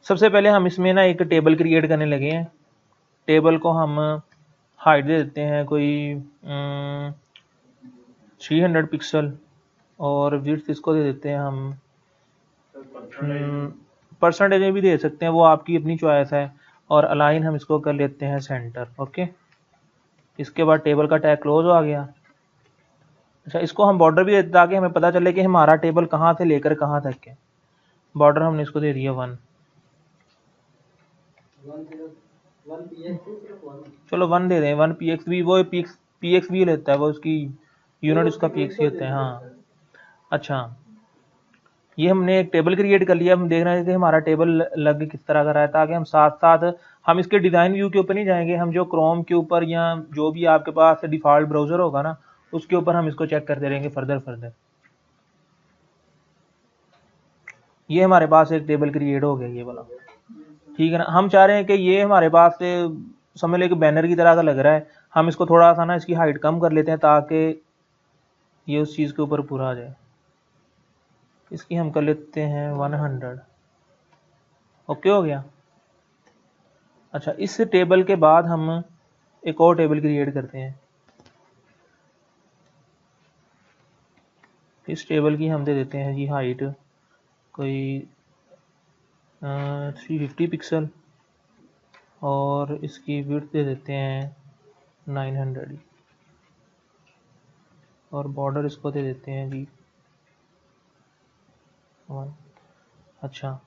सबसे पहले हम इसमें ना एक टेबल क्रिएट करने लगे हैं। टेबल को हम हाइट दे देते हैं कोई 300 पिक्सल और विड्थ इसको दे देते हैं हम परसेंटेज में भी दे सकते हैं, वो आपकी अपनी चॉइस है। और अलाइन हम इसको कर लेते हैं सेंटर। ओके, इसके बाद टेबल का टैग क्लोज आ गया। अच्छा, इसको हम बॉर्डर भी देते ताकि हमें पता चले कि हमारा टेबल कहाँ से लेकर कहाँ तक है। बॉर्डर हमने इसको दे दिया 1, चलो 1 दे दें। 1 pxv, वो pxv लेता है, वो उसकी यूनिट उसका pxv होता है। हाँ, अच्छा, ये हमने एक टेबल क्रिएट कर लिया। हम देख रहे हैं कि हमारा टेबल लग किस तरह का रहा है, ताकि हम साथ साथ हम इसके डिज़ाइन व्यू के ऊपर नहीं जाएंगे, हम जो क्रोम के ऊपर या जो भी आपके पास डिफ़ॉल्ट ब्राउज़र होगा ना, उसके ऊपर हम इसको चेक करते रहेंगे फर्दर। ये हमारे पास एक टेबल क्रिएट हो गया, ये वाला, ठीक है ना। हम चाह रहे हैं कि ये हमारे पास से समझ लें कि बैनर की तरह का लग रहा है। हम इसको थोड़ा सा ना इसकी हाइट कम कर लेते हैं ताकि ये उस चीज़ के ऊपर पूरा आ जाए। इसकी हम कर लेते हैं 100। ओके हो गया। अच्छा, इस टेबल के बाद हम एक और टेबल क्रिएट करते हैं। इस टेबल की हम दे देते हैं जी हाइट कोई 350 पिक्सल और इसकी विड्थ दे देते हैं 900 और बॉर्डर इसको दे देते हैं जी 1। अच्छा,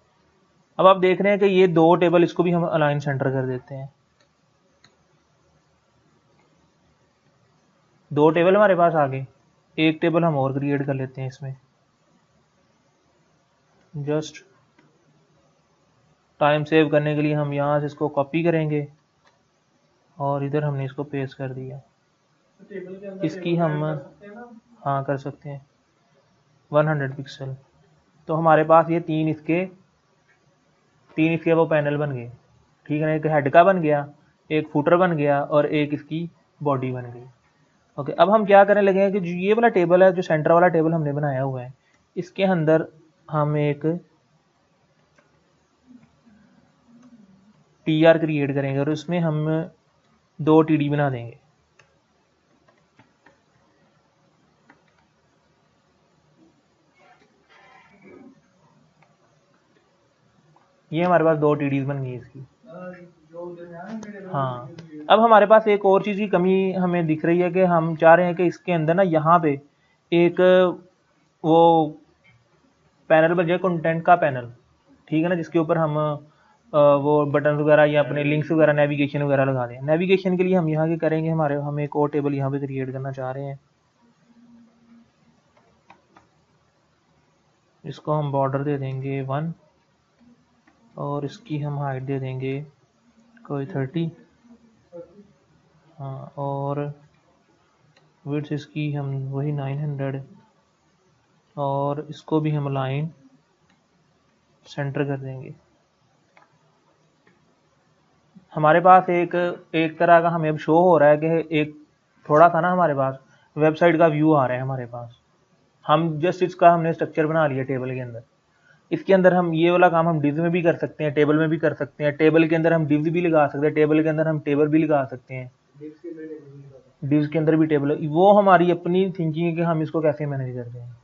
अब आप देख रहे हैं कि ये दो टेबल, इसको भी हम अलाइन सेंटर कर देते हैं। दो टेबल हमारे पास आ गए। एक टेबल हम और क्रिएट कर लेते हैं इसमें। जस्ट टाइम सेव करने के लिए हम यहाँ से इसको कॉपी करेंगे और इधर हमने इसको पेस्ट कर दिया। इसकी हम हाँ कर सकते हैं 100 पिक्सल। तो हमारे पास ये तीन इसके वो पैनल बन गए, ठीक है ना। एक हेड का बन गया, एक फुटर बन गया और एक इसकी बॉडी बन गई। ओके, अब हम क्या करने लगे हैं कि जो ये वाला टेबल है, जो सेंटर वाला टेबल हमने बनाया हुआ है, इसके अंदर हम एक टीआर क्रिएट करेंगे और उसमें हम 2 टीडी बना देंगे। ये हमारे पास 2 टीडीज बन गई इसकी। हाँ, अब हमारे पास एक और चीज़ की कमी हमें दिख रही है कि हम चाह रहे हैं कि इसके अंदर ना यहाँ पे एक वो पैनल बन जाए, कंटेंट का पैनल, ठीक है ना, जिसके ऊपर हम वो बटन वगैरह या अपने लिंक्स वगैरह, नेविगेशन वगैरह लगा दें। नेविगेशन के लिए हम यहाँ के करेंगे, हम एक और टेबल यहाँ पे क्रिएट करना चाह रहे हैं। इसको हम बॉर्डर दे देंगे 1 और इसकी हम हाइट दे देंगे कोई 30। हाँ, और विड्थ इसकी हम वही 900 और इसको भी हम लाइन सेंटर कर देंगे। हमारे पास एक तरह का हमें अब शो हो रहा है कि एक थोड़ा सा ना हमारे पास वेबसाइट का व्यू आ रहा है हमारे पास। हम जस्ट इसका हमने स्ट्रक्चर बना लिया टेबल के अंदर। इसके अंदर हम ये वाला काम हम डिव में भी कर सकते हैं, टेबल में भी कर सकते हैं। टेबल के अंदर हम डिव भी लगा सकते हैं, टेबल के अंदर हम टेबल भी लगा सकते हैं, डिव्स के अंदर भी टेबल। वो हमारी अपनी थिंकिंग है कि हम इसको कैसे मैनेज करते हैं,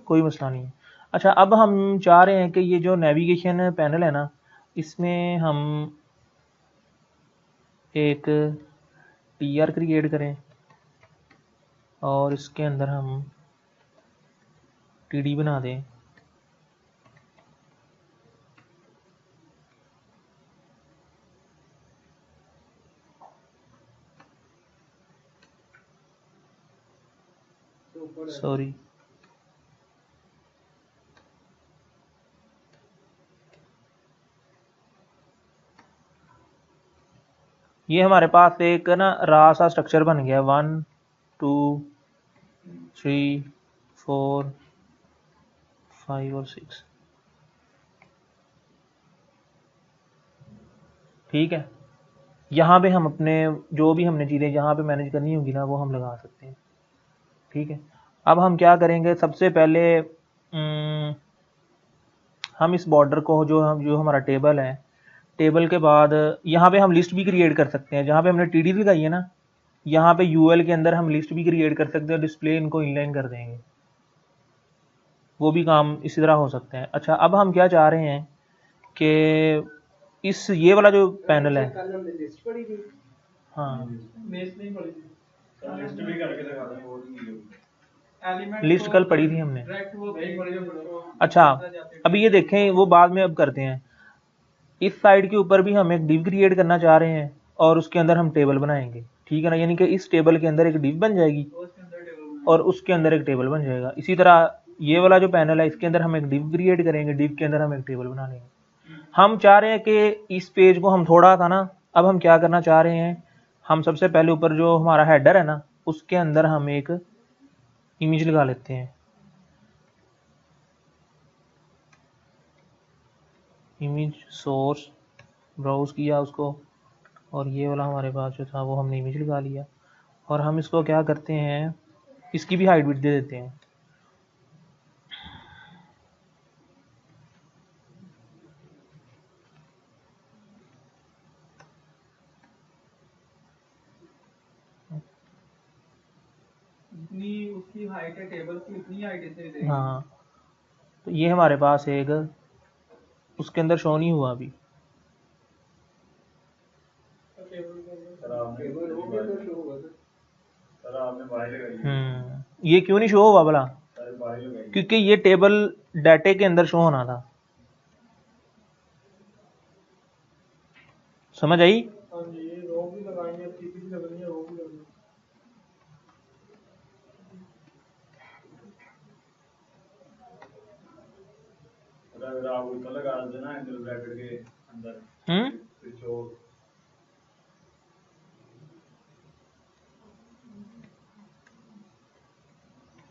कोई मसला नहीं है। अच्छा, अब हम चाह रहे हैं कि ये जो नेविगेशन पैनल है ना, इसमें हम एक टीआर क्रिएट करें और इसके अंदर हम टीडी बना दें। सॉरी, ये हमारे पास एक ना रा सा स्ट्रक्चर बन गया। 1 2 3 4 5 और 6, ठीक है। यहाँ पे हम अपने जो भी हमने चीज़ें जहाँ पे मैनेज करनी होगी ना, वो हम लगा सकते हैं, ठीक है। अब हम क्या करेंगे, सबसे पहले हम इस बॉर्डर को जो हमारा टेबल है, टेबल के बाद यहाँ पे हम लिस्ट भी क्रिएट कर सकते हैं। जहाँ पे हमने टीडी लगाई है ना, यहाँ पे यूएल के अंदर हम लिस्ट भी क्रिएट कर सकते हैं, डिस्प्ले इनको इनलाइन कर देंगे, वो भी काम इसी तरह हो सकते हैं। अच्छा, अब हम क्या चाह रहे हैं कि इस ये वाला जो पैनल है, हाँ लिस्ट कल पढ़ी थी हमने। अच्छा, अभी ये देखें, वो बाद में अब करते हैं। इस साइड के ऊपर भी हम एक डिव क्रिएट करना चाह रहे हैं और उसके अंदर हम टेबल बनाएंगे, ठीक है ना। यानी कि इस टेबल के अंदर एक डिव बन जाएगी और उसके अंदर एक टेबल बन जाएगा। इसी तरह ये वाला जो पैनल है, इसके अंदर हम एक डिव क्रिएट करेंगे, डिव के अंदर हम एक टेबल बना लेंगे। हम चाह रहे हैं कि इस पेज को हम थोड़ा था ना, अब हम क्या करना चाह रहे हैं, हम सबसे पहले ऊपर जो हमारा हेडर है ना, उसके अंदर हम एक इमेज लगा लेते हैं। इमेज सोर्स, ब्राउज किया उसको, और ये वाला हमारे पास जो था वो हमने इमेज लगा लिया। और हम इसको क्या करते हैं, इसकी भी हाइट विड्थ दे देते हैं। जितनी उसकी हाइट है टेबल की, उतनी हाइट इसे देगी। हाँ, तो ये हमारे पास एक उसके अंदर शो नहीं हुआ अभी। ये क्यों नहीं शो हुआ भला? क्योंकि ये टेबल डाटे के अंदर शो होना था। समझ आई? अगर आप ऊपर लगा देना एंगल ब्रैकेट के अंदर,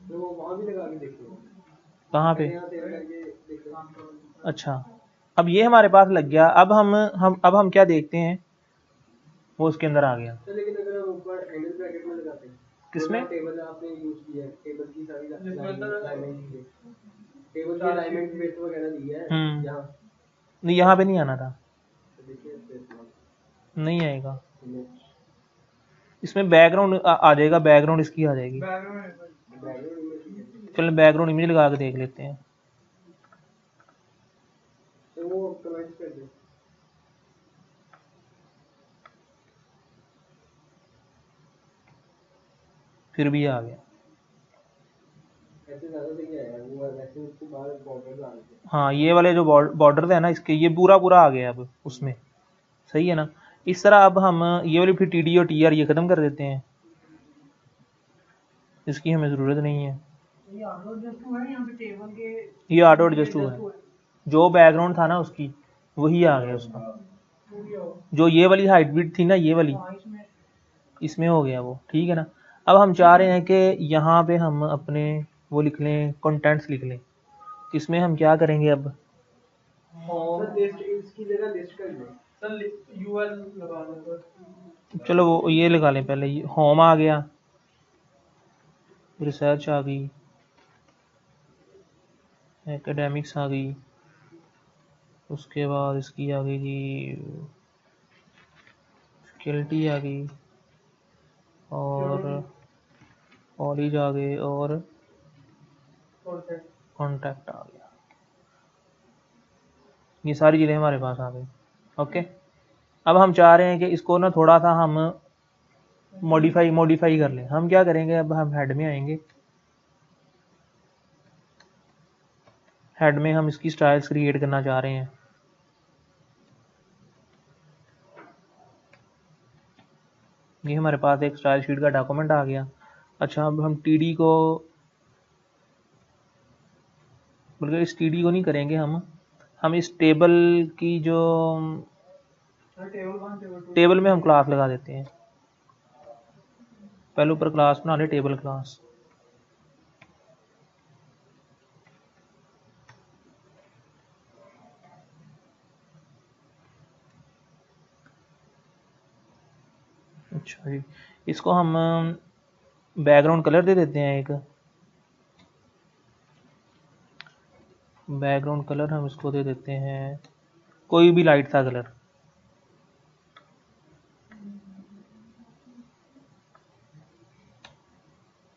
तो वहां भी लगा के देखो। कहाँ पे? अच्छा, अब ये हमारे पास लग गया। अब हम क्या देखते हैं, वो उसके अंदर आ गया। लेकिन अगर हम ऊपर एंगल ब्रैकेट में लगाते हैं, किसमें? टेबल आपने यूज किया है, टेबल की सारी लाइनें, टेबल की अलाइनमेंट विड्थ वगैरह दी है यहाँ, नहीं यहाँ पे नहीं आना था, नहीं आएगा। इसमें बैकग्राउंड आ जाएगा, बैकग्राउंड इसकी आ जाएगी। चलो बैकग्राउंड इमेज लगा के देख लेते हैं। तो वो कमेंट कर दो। फिर भी आ गया। ऐसे ज़्यादा सही आया वो, वैसे उसके बाद बॉर्डर आ गए। हाँ, ये वाले जो बॉर्डर है ना इसके, ये पूरा आ गया अब उसमें, सही है ना। इस तरह अब हम ये वाली फिर टीडी और टीआर ये खत्म कर देते हैं, इसकी हमें ज़रूरत नहीं है। ये ऑटो एडजस्ट हुआ है यहाँ पे टेबल के, ये ऑटो एडजस्ट हुआ है, जो बैकग्राउंड था ना उसकी वही आ गया उसका। जो ये वाली हाइट विड्थ थी ना, ये वाली इसमें हो गया वो, ठीक है ना। अब हम चाह रहे हैं कि यहाँ पे हम अपने वो लिख लें, कंटेंट्स लिख लें। इसमें हम क्या करेंगे अब, इसकी जगह लिस्ट कर दो सर, यूएल लगा दो। चलो वो ये लगा लें पहले। ये होम आ गया, रिसर्च आ गई, एकेडमिक्स आ गई, उसके बाद इसकी आ गई जी स्किल्टी आ गई, और कॉलेज आ गए, और कॉन्टैक्ट आ गया। ये सारी चीज़ें हमारे पास आ गई। ओके, अब हम चाह रहे हैं कि इसको ना थोड़ा सा हम मॉडिफाई कर लें। हम क्या करेंगे, अब हम हेड में आएंगे, हेड में हम इसकी स्टाइल्स क्रिएट करना चाह रहे हैं। ये हमारे पास एक स्टाइल शीट का डॉक्यूमेंट आ गया। अच्छा, अब हम टीडी को, बल्कि इस टीडी को नहीं करेंगे हम इस टेबल की जो टेबल में हम क्लास लगा देते हैं। पहले ऊपर क्लास बना ले, टेबल क्लास। अच्छा जी, इसको हम बैकग्राउंड कलर दे देते हैं एक बैकग्राउंड कलर हम इसको दे देते हैं कोई भी लाइट सा कलर।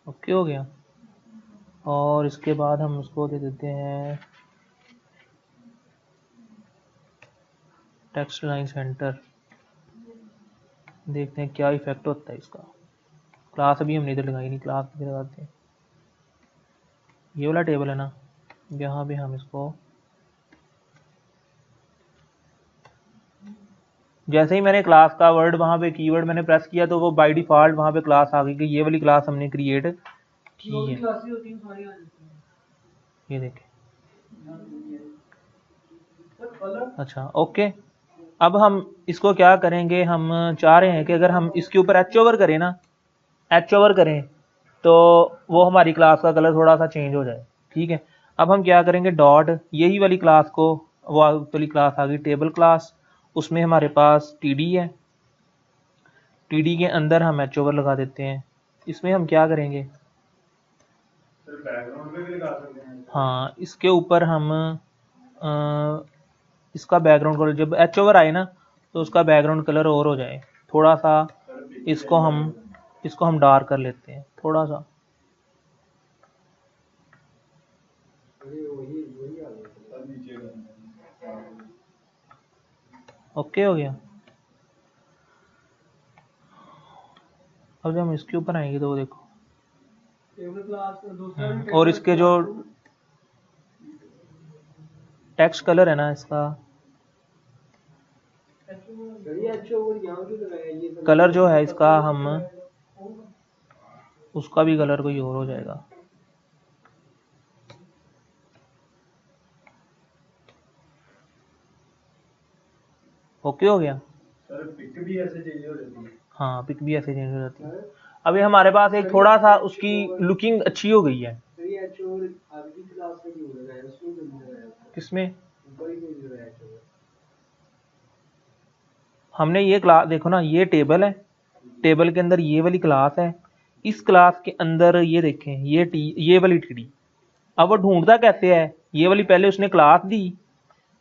ओके हो गया। और इसके बाद हम उसको दे देते हैं टेक्स्ट लाइन सेंटर। देखते हैं क्या इफेक्ट होता है इसका। क्लास अभी हमने इधर लगाई नहीं, क्लास इधर लगाते हैं। ये वाला टेबल है ना, यहाँ पे हम इसको जैसे ही मैंने क्लास का वर्ड वहाँ पे कीवर्ड मैंने प्रेस किया तो वो बाय डिफॉल्ट वहाँ पे क्लास आ गई कि ये वाली क्लास हमने क्रिएट की है। ये देखें। अच्छा ओके। अब हम इसको क्या करेंगे, हम चाह रहे हैं कि अगर हम इसके ऊपर एच ओवर करें ना, एच ओवर करें तो वो हमारी क्लास का कलर थोड़ा सा चेंज हो जाए। ठीक है, अब हम क्या करेंगे, डॉट यही वाली क्लास को, वो वाली क्लास आ गई टेबल क्लास, उसमें हमारे पास टीडी है, टीडी के अंदर हम एच ओवर लगा देते हैं। इसमें हम क्या करेंगे, बैकग्राउंड पे भी लगा सकते हैं। हाँ इसके ऊपर हम इसका बैकग्राउंड कलर जब एच ओवर आए ना तो उसका बैकग्राउंड कलर और हो जाए थोड़ा सा। इसको हम डार्क कर लेते हैं थोड़ा सा। ओके हो गया। अब जब हम इसके ऊपर आएंगे तो वो देखो, और इसके जो टेक्स्ट कलर है ना इसका कलर जो है इसका, हम उसका भी कलर कोई और हो जाएगा। ओके हो गया। सर पिक भी ऐसे चेंज हो जाती है। हाँ पिक भी ऐसे चेंज हो जाती है। अभी हमारे पास एक थोड़ा सा उसकी लुकिंग अच्छी हो गई है। किसमें हमने ये क्लास देखो ना, ये टेबल है, टेबल के अंदर ये वाली क्लास है, इस क्लास के अंदर ये देखें ये वाली टीडी। अब वो ढूंढता कैसे है, ये वाली पहले उसने क्लास दी,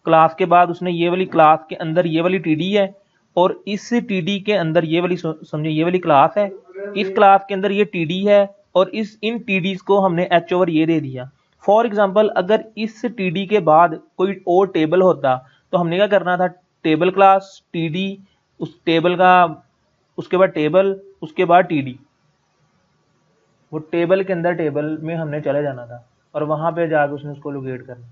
क्लास के बाद उसने ये वाली क्लास के अंदर ये वाली टीडी है, और इस टीडी के अंदर ये वाली समझे ये वाली क्लास है, इस क्लास के अंदर ये टीडी है, और इन टीडीज को हमने एच ओवर ये दे दिया। फॉर एग्जाम्पल अगर इस टीडी के बाद कोई और टेबल होता तो हमने क्या करना था, टेबल क्लास टीडी, उस टेबल का उसके बाद टेबल, उसके बाद टीडी, वो टेबल के अंदर टेबल में हमने चले जाना था और वहां पे जाकर उसने उसको लोकेट करना।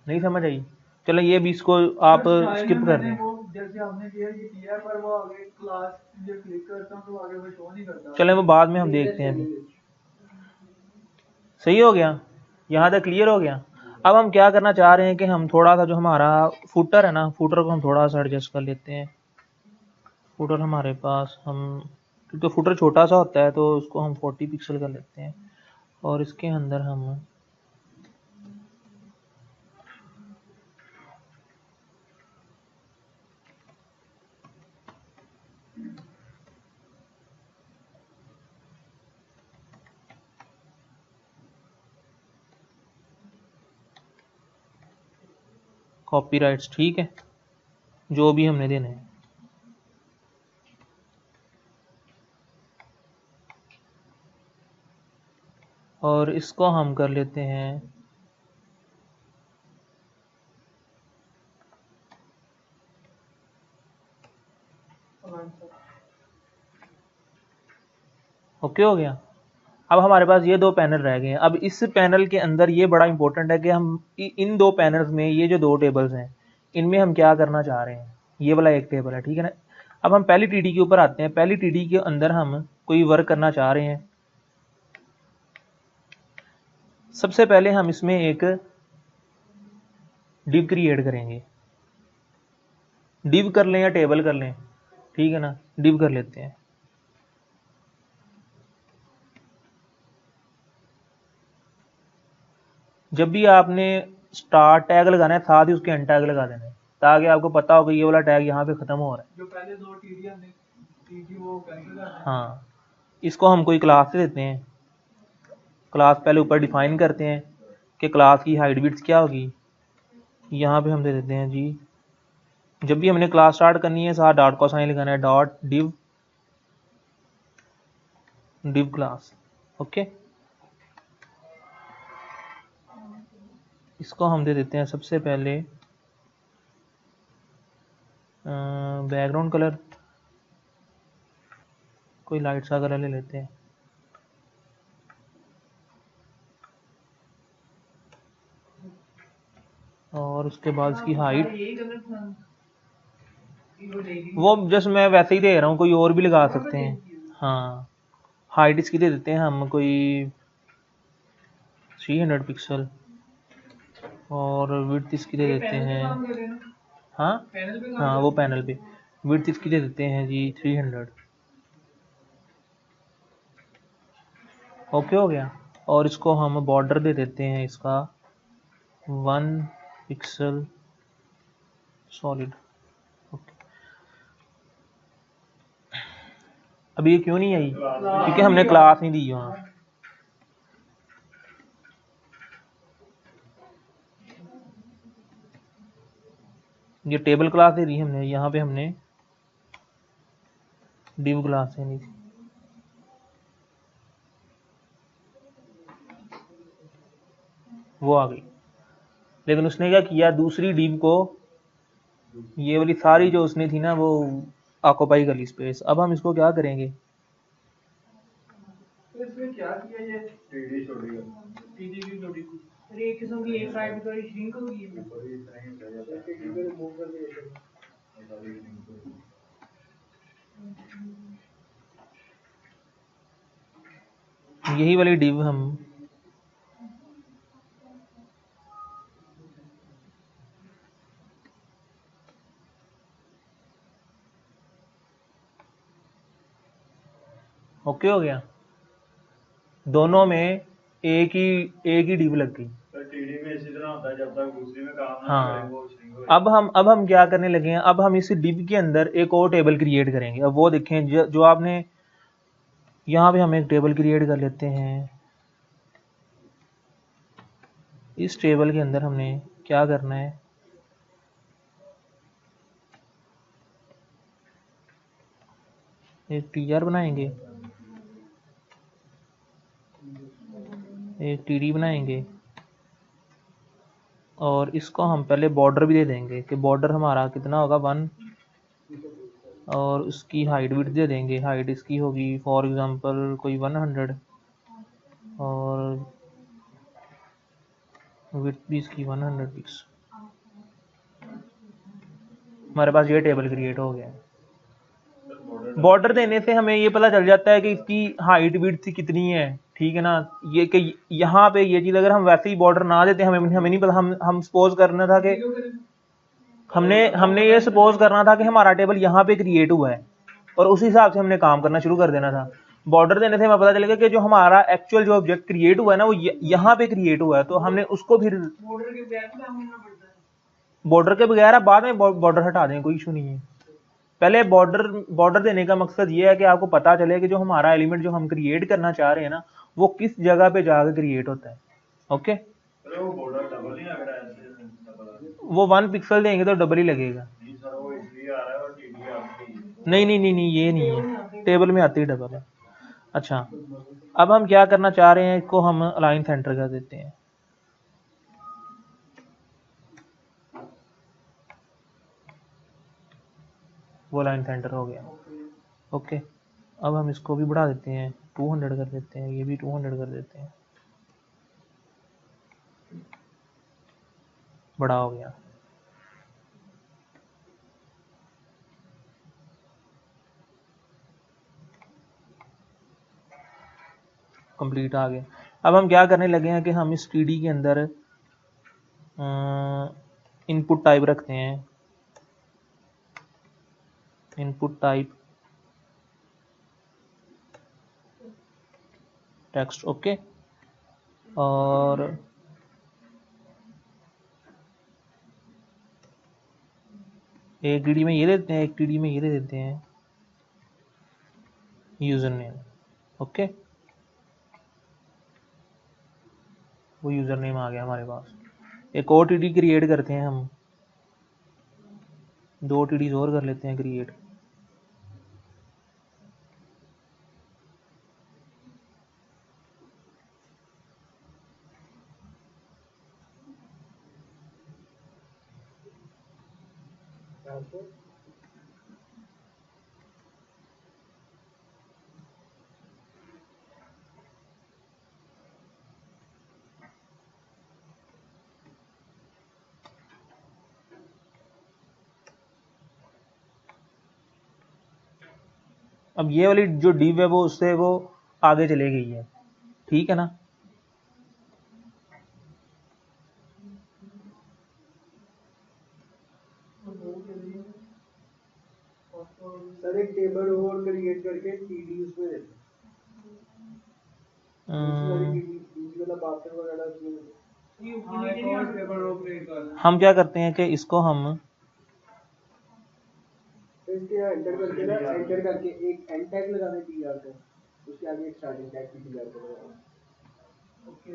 नहीं समझ आई? चलो ये भी इसको आप स्किप कर दें। जैसे हमने किया है पर वो आगे क्लास जो क्लिक करता हूं तो आगे वो शो नहीं करता। चले वो बाद में हम देखते हैं। अभी सही हो गया, यहाँ तक क्लियर हो गया। अब हम क्या करना चाह रहे हैं कि हम थोड़ा सा जो हमारा फुटर है ना, फुटर को हम थोड़ा सा एडजस्ट कर लेते हैं। फुटर हमारे पास हम, क्योंकि फुटर छोटा सा होता है तो उसको हम 40 पिक्सल कर लेते हैं, और इसके अंदर हम कॉपीराइट्स, ठीक है, जो भी हमने देने हैं। और इसको हम कर लेते हैं ओके हो गया। अब हमारे पास ये दो पैनल रह गए हैं। अब इस पैनल के अंदर ये बड़ा इंपॉर्टेंट है कि हम इन दो पैनल्स में, ये जो दो टेबल्स हैं इनमें हम क्या करना चाह रहे हैं। ये वाला एक टेबल है, ठीक है ना। अब हम पहली टीडी के ऊपर आते हैं। पहली टीडी के अंदर हम कोई वर्क करना चाह रहे हैं। सबसे पहले हम इसमें एक डिव क्रिएट करेंगे। डिव कर लें या टेबल कर लें, ठीक है ना, डिव कर लेते हैं। जब भी आपने स्टार टैग लगाना है साथ ही उसके एंड टैग लगा देना है, ताकि आपको पता हो कि ये वाला टैग यहाँ पे खत्म हो रहा है। जो पहले दो टीडी हमने टीडी वो कैंसिल कर दें। हाँ, इसको हम कोई क्लास से देते हैं, क्लास पहले ऊपर डिफाइन करते हैं कि क्लास की हाइट विड्थ क्या होगी। यहाँ पे हम दे देते हैं जी, जब भी हमने क्लास स्टार्ट करनी है साथ डॉट का साइन लगाना है, डॉट डिव क्लास। ओके, इसको हम दे देते हैं सबसे पहले बैकग्राउंड कलर, कोई लाइट सा कलर ले लेते हैं। और उसके बाद इसकी हाइट, वो जस्ट मैं वैसे ही दे रहा हूँ, कोई और भी लगा सकते हैं। हाँ, हाइट इसकी दे देते हैं हम कोई 300 पिक्सल, और विड्थ इसकी दे देते हैं, हाँ हाँ वो पैनल पे, विड्थ इसकी दे देते हैं जी 300। ओके हो गया। और इसको हम बॉर्डर दे देते हैं इसका 1 पिक्सल सॉलिड। ओके, अभी ये क्यों नहीं आई, क्योंकि हमने क्लास नहीं दी वहाँ। ये टेबल क्लास दे दी हमने, यहाँ पे हमने डिव क्लास देनी थी। वो आ गई, लेकिन उसने क्या किया, दूसरी डिव को, ये वाली सारी जो उसने थी ना वो ऑक्युपाई कर ली स्पेस। अब हम इसको क्या करेंगे, तो इसमें क्या किया ये टीडी छोड़ी टीडी की छोड़ी अरे एक किस्म की एक साइड थोड़ी श्रिंक होगी बड़ी इतना ही चाहिए था टीडी को रिमूव कर दिया यही वाली डिव हम ओके हो गया, दोनों में एक ही डिव लग गई। टीडी में इसी तरह होता है जब तक दूसरी में काम ना हाँ, करें वो श्रिंक हो अब हम क्या करने लगे हैं, अब हम इस डिव के अंदर एक और टेबल क्रिएट करेंगे। अब वो देखें जो आपने यहाँ पे हम एक टेबल क्रिएट कर लेते हैं। इस टेबल के अंदर हमने क्या करना है, एक टीआर बनाएंगे, एक टीडी बनाएंगे, और इसको हम पहले बॉर्डर भी दे देंगे कि बॉर्डर हमारा कितना होगा 1, और उसकी हाइट विड्थ दे देंगे, हाइट इसकी होगी फॉर एग्जांपल कोई 100, और विड्थ भी इसकी 100 पिक्स। हमारे पास ये टेबल क्रिएट हो गया। बॉर्डर देने से हमें ये पता चल जाता है कि इसकी हाइट विड्थ कितनी है, ठीक है ना। ये कि यहाँ पे ये चीज अगर हम वैसे ही बॉर्डर ना देते हमें नहीं पता, हम सपोज करना था कि हमने ये सपोज करना था कि हमारा टेबल यहाँ पे क्रिएट हुआ है, और उस हिसाब से हमने काम करना शुरू कर देना था। बॉर्डर देने से हमें पता चलेगा कि जो हमारा एक्चुअल जो ऑब्जेक्ट क्रिएट हुआ है ना वो यहाँ पे क्रिएट हुआ है, तो हमने उसको फिर बॉर्डर के बगैर आप बाद में बॉर्डर हटा दें, कोई इशू नहीं है। पहले बॉर्डर देने का मकसद ये है कि आपको पता चले कि जो हमारा एलिमेंट जो हम क्रिएट करना चाह रहे हैं ना वो किस जगह पे जाकर क्रिएट होता है। ओके, वो बॉर्डर डबल नहीं लग रहा है वो 1 पिक्सल देंगे तो डबल ही लगेगा। नहीं सर वो इसलिए आ रहा है और टीडी आपकी नहीं ये नहीं है, टेबल में आती है डबल है। अच्छा, अब हम क्या करना चाह रहे हैं, इसको हम अलाइन सेंटर कर देते हैं। वो लाइन सेंटर हो गया। ओके, अब हम इसको भी बढ़ा देते हैं, 200 कर देते हैं, ये भी 200 कर देते हैं, बड़ा हो गया। कंप्लीट आ गया। अब हम क्या करने लगे हैं कि हम इस टीडी के अंदर इनपुट टाइप रखते हैं, इनपुट टाइप टेक्स्ट। ओके, और एक टीडी में ये देते हैं, एक टीडी में ये दे देते हैं यूजर नेम। ओके, वो यूज़र नेम आ गया हमारे पास। एक और टीडी क्रिएट करते हैं हम, 2 टीडीज और कर लेते हैं क्रिएट। अब ये वाली जो div है वो उससे वो आगे चले गई है, ठीक है ना। सर एक टेबल और क्रिएट करके टीडी उसमें दे दो। दूसरी वाली टीडी, दूसरी वाला पासवर्ड वगैरह उसमें दे दो। हाँ, एक और टेबल रो क्रिएट कर। हम क्या करते हैं कि इसको हम तो इसके यहाँ एंटर करके ना, एंटर करके एक एंड टैग लगा दे टीआर को, उसके आगे एक स्टार्टिंग टैग की टीआर को लगा दो। ओके,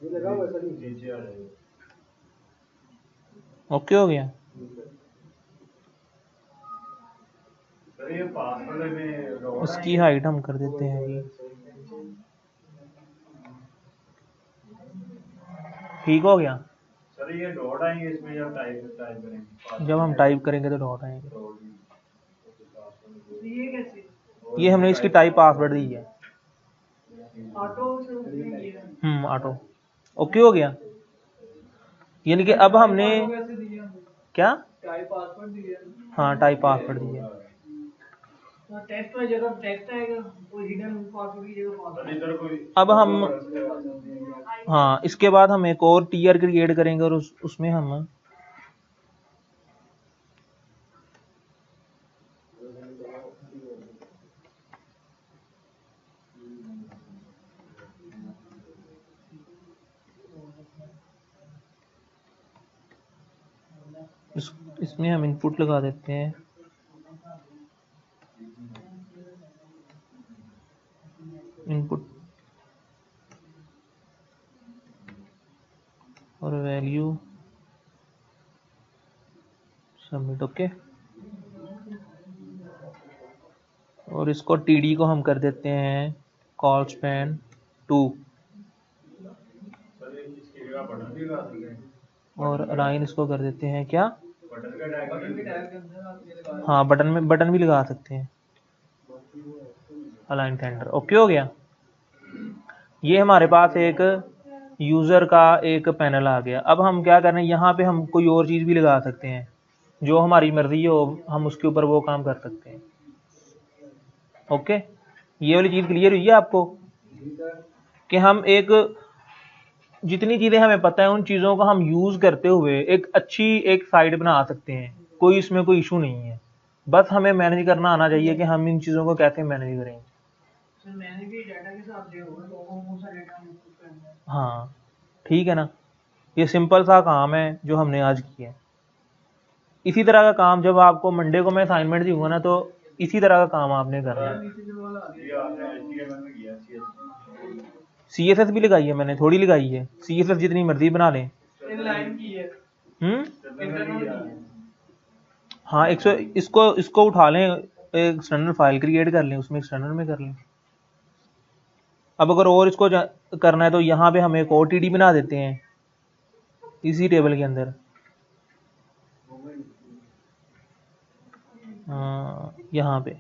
ये लगा हुआ सर नीचे। ओके हो गया। सर ये पासवर्ड में इसकी हाइट हम कर देते हैं जी, ठीक हो गया। सर ये डॉट आएंगे इसमें जब टाइप करेंगे, जब हम टाइप करेंगे तो डॉट आएंगे। तो ये कैसे ये हमने इसकी टाइप पासवर्ड दी है। ऑटो से उसने किया? ऑटो ओके हो गया। यानी कि अब हमने कैसे दिया? क्या, टाइप पासवर्ड दिया। हाँ टाइप पासवर्ड दिया। टेक्स्ट में जगह टेक्स्ट आएगा, कोई हिडन पासवर्ड की जगह पासवर्ड। इधर कोई अब हम हाँ इसके बाद हम एक और टीआर क्रिएट करेंगे और उसमें हम इसमें हम इनपुट लगा देते हैं, इनपुट और वैल्यू सबमिट। ओके, और इसको टीडी को हम कर देते हैं कॉल स्पैन 2 सर इसकी जगह बटन भी लगा सकते हैं। और अलाइन इसको कर देते हैं क्या, बटन का टैग बटन के टैग के अंदर आप ये लगा हाँ बटन भी लगा सकते हैं, अलाइन सेंटर। ओके हो गया। ये हमारे पास एक यूज़र का एक पैनल आ गया। अब हम क्या कर रहे हैं, यहाँ पे हम कोई और चीज़ भी लगा सकते हैं जो हमारी मर्जी हो, हम उसके ऊपर वो काम कर सकते हैं। ओके, ये वाली चीज़ क्लियर हुई है आपको कि हम एक जितनी चीज़ें हमें पता है उन चीज़ों को हम यूज़ करते हुए एक अच्छी एक साइट बना सकते हैं। कोई इसमें कोई इशू नहीं है, बस हमें मैनेज करना आना चाहिए कि हम इन चीज़ों को कैसे मैनेज करेंगे। सर मैंने भी डाटा के साथ दिया होगा तो कौन सा डाटा हम यूज करना है। हाँ ठीक है ना, ये सिंपल सा काम है जो हमने आज किया है। इसी तरह का काम जब आपको मंडे को मैं असाइनमेंट दूंगा ना, तो इसी तरह का काम आपने करना है। नीचे जो वाला आ ये आपने HTML में किया CSS भी लगाई है मैंने, थोड़ी लगाई है, CSS जितनी मर्जी बना लें। गया, इन लाइन की है, इंटरनल की है। हाँ इसको उठा लें, एक एक्सटर्नल फाइल क्रिएट कर लें, उसमें एक्सटर्नल में कर लें। अब अगर और इसको करना है तो यहाँ पे हम एक OTD बना देते हैं इसी टेबल के अंदर। यहाँ पे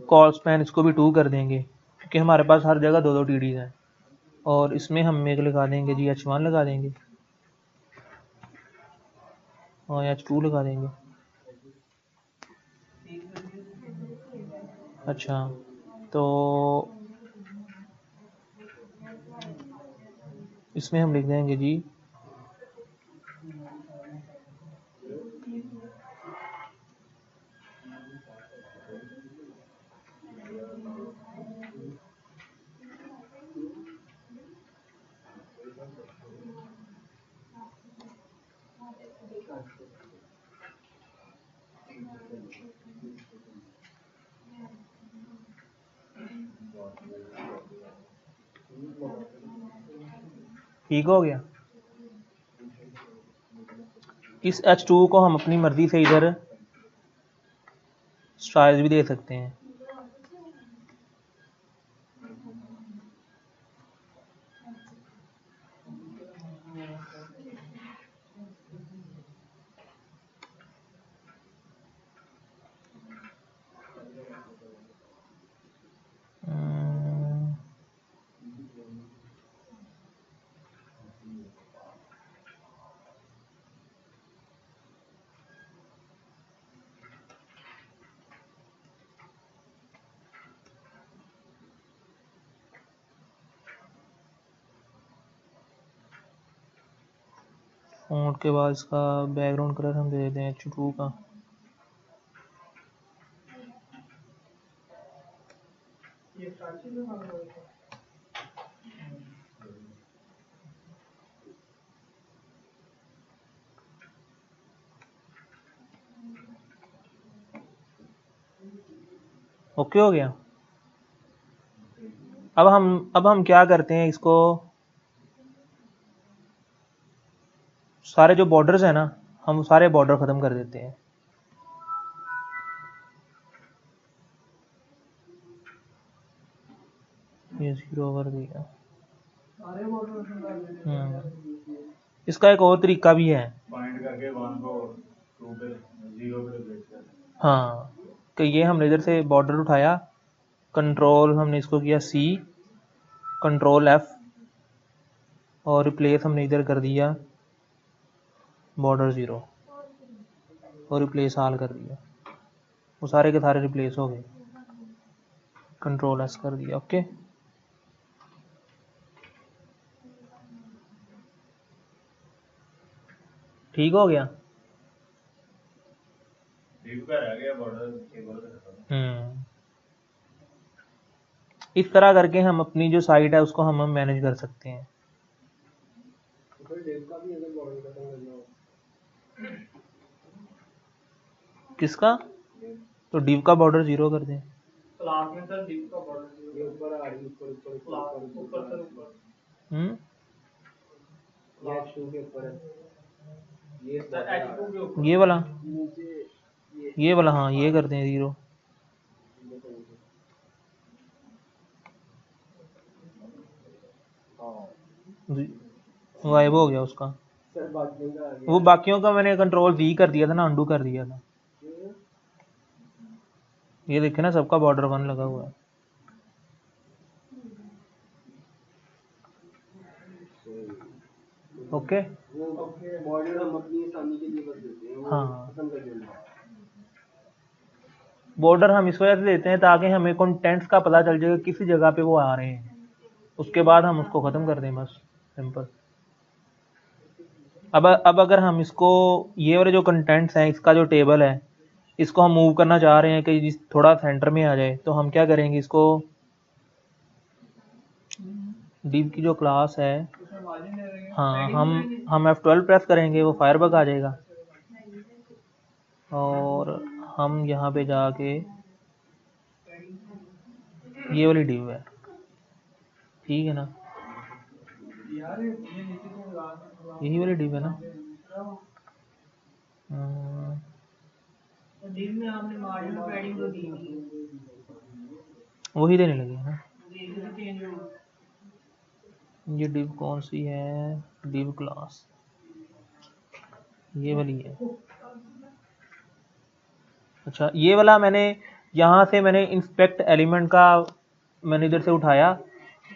कॉल स्पैन इसको भी 2 कर देंगे क्योंकि हमारे पास हर जगह 2-2 TDs हैं। और इसमें हम एक लगा देंगे जी, H1 लगा देंगे और H2 लगा देंगे। अच्छा, तो इसमें हम लिख देंगे जी ठीक हो गया। इस H2 को हम अपनी मर्जी से इधर स्टाइल्स भी दे सकते हैं। फ़ॉन्ट के बाद इसका बैकग्राउंड कलर हम दे देते हैं H2 का। ये साक्षी में मांग रहा था। ओके हो गया। अब हम क्या करते हैं, इसको सारे जो बॉर्डर्स हैं ना, हम सारे बॉर्डर ख़त्म कर देते हैं। ये 0 कर दिया। सारे बॉर्डर उसमें डाल देते हैं। इसका एक और तरीका भी है। पॉइंट करके 1 को 2 पे 0 पे रिप्लेस कर दें। हाँ, कि ये हमने इधर से बॉर्डर उठाया, कंट्रोल हमने इसको किया C, कंट्रोल F, और रिप्लेस हमने इधर कर दिया बॉर्डर 0, और रिप्लेस ऑल कर दिया। वो सारे के सारे रिप्लेस हो गए। कंट्रोल S कर दिया। ओके, ठीक हो गया। div का रह गया बॉर्डर केवल का खत्म। इस तरह करके हम अपनी जो साइट है उसको हम मैनेज कर सकते हैं। तो फिर डेव का भी अगर बॉर्डर खत्म करना हो, किसका? तो div का बॉर्डर 0 कर दें। क्लास में सर div का बॉर्डर ये ऊपर आ रही, ऊपर ऊपर क्लास ऊपर सर ऊपर ये H2 के ऊपर है, ये सर H2 के ऊपर ये वाला, नीचे ये वाला, हाँ ये कर दें 0। गायब हो गया उसका। सर बाकियों का आ गया। वो बाकियों का मैंने कंट्रोल V कर दिया था ना, अंडू कर दिया था। ये देखे ना, सबका बॉर्डर 1 लगा हुआ है। ओके, वो बॉर्डर हम अपनी आसानी के लिए कर देते हैं, वो हाँ। खत्म कर देते हैं। बॉर्डर हम इस वजह से देते हैं ताकि हमें कंटेंट्स का पता चल जाए किसी जगह पे वो आ रहे हैं, उसके बाद हम उसको ख़त्म कर दें, बस सिंपल। अब अगर हम इसको, ये वाले जो कंटेंट्स हैं, इसका जो टेबल है, इसको हम मूव करना चाह रहे हैं कि थोड़ा सेंटर में आ जाए, तो हम क्या करेंगे, इसको div की जो क्लास है, उसमें मार्जिन ले रहे हैं। हाँ, हम F12 प्रेस करेंगे, वो फायरबग आ जाएगा, और हम यहाँ पे जाके ये वाली div है, ठीक है ना, यार ये नीचे से लगा यही वाली div है ना। div में आपने मार्जिन और पैडिंग तो दी नहीं, वही देने लगे हैं ना। देखिए तो चेंज हो। ये div कौन सी है, div क्लास ये वाली है। अच्छा, ये वाला मैंने यहाँ से मैंने इंस्पेक्ट एलिमेंट का मैंने इधर से उठाया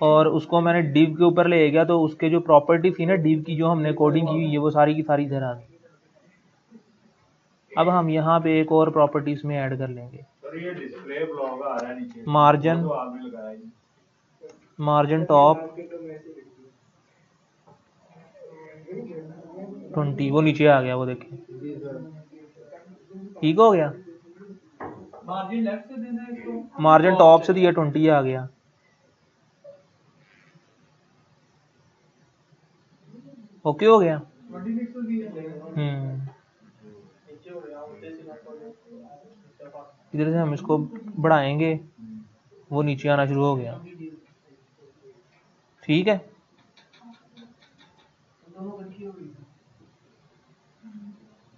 और उसको मैंने div के ऊपर ले गया, तो उसके जो प्रॉपर्टी थी ना div की, जो हमने कोडिंग की हुई है, वो सारी की सारी इधर आ गई। अब हम यहाँ पे एक और प्रॉपर्टी इसमें ऐड कर लेंगे, सर ये डिस्प्ले ब्लॉक आ रहा है नीचे, मार्जिन, वो तो आपने लगाया ही। मार्जिन टॉप 20, वो नीचे आ गया, वो देखिए, ठीक हो गया। मार्जिन लेफ्ट से देना है इसको, मार्जिन टॉप से दिया 20 आ गया। ओके हो गया। 26 तो दिया नीचे हो गया, ऊपर से सिलेक्ट हो गया। इधर से हम इसको बढ़ाएंगे, वो नीचे आना शुरू हो गया। ठीक है, दोनों इकट्ठी हो गई।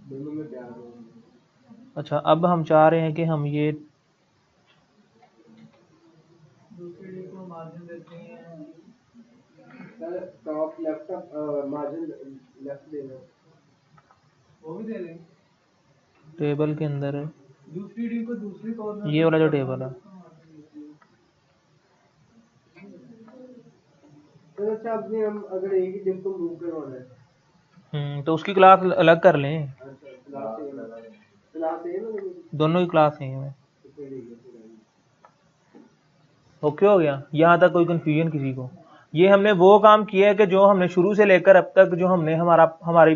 दोनों में प्यार हो। अच्छा अब हम चाह रहे हैं कि हम ये दूसरी डी को मार्जिन देते हैं, sir top left margin left देना। वो भी दे देंगे। टेबल के अंदर दूसरी डी को दूसरी कॉर्नर ये वाला जो टेबल है, तो अच्छा आपने हम अगर एक ही डिप को मूव करवाना है, तो उसकी क्लास अलग कर लें, अच्छा क्लास सेम है, दोनों की क्लास सेम है। तो फिर ठीक है, फिर ओके हो गया, यहाँ तक कोई कंफ्यूजन किसी को? ये हमने वो काम किया है कि जो हमने शुरू से लेकर अब तक जो हमने हमारी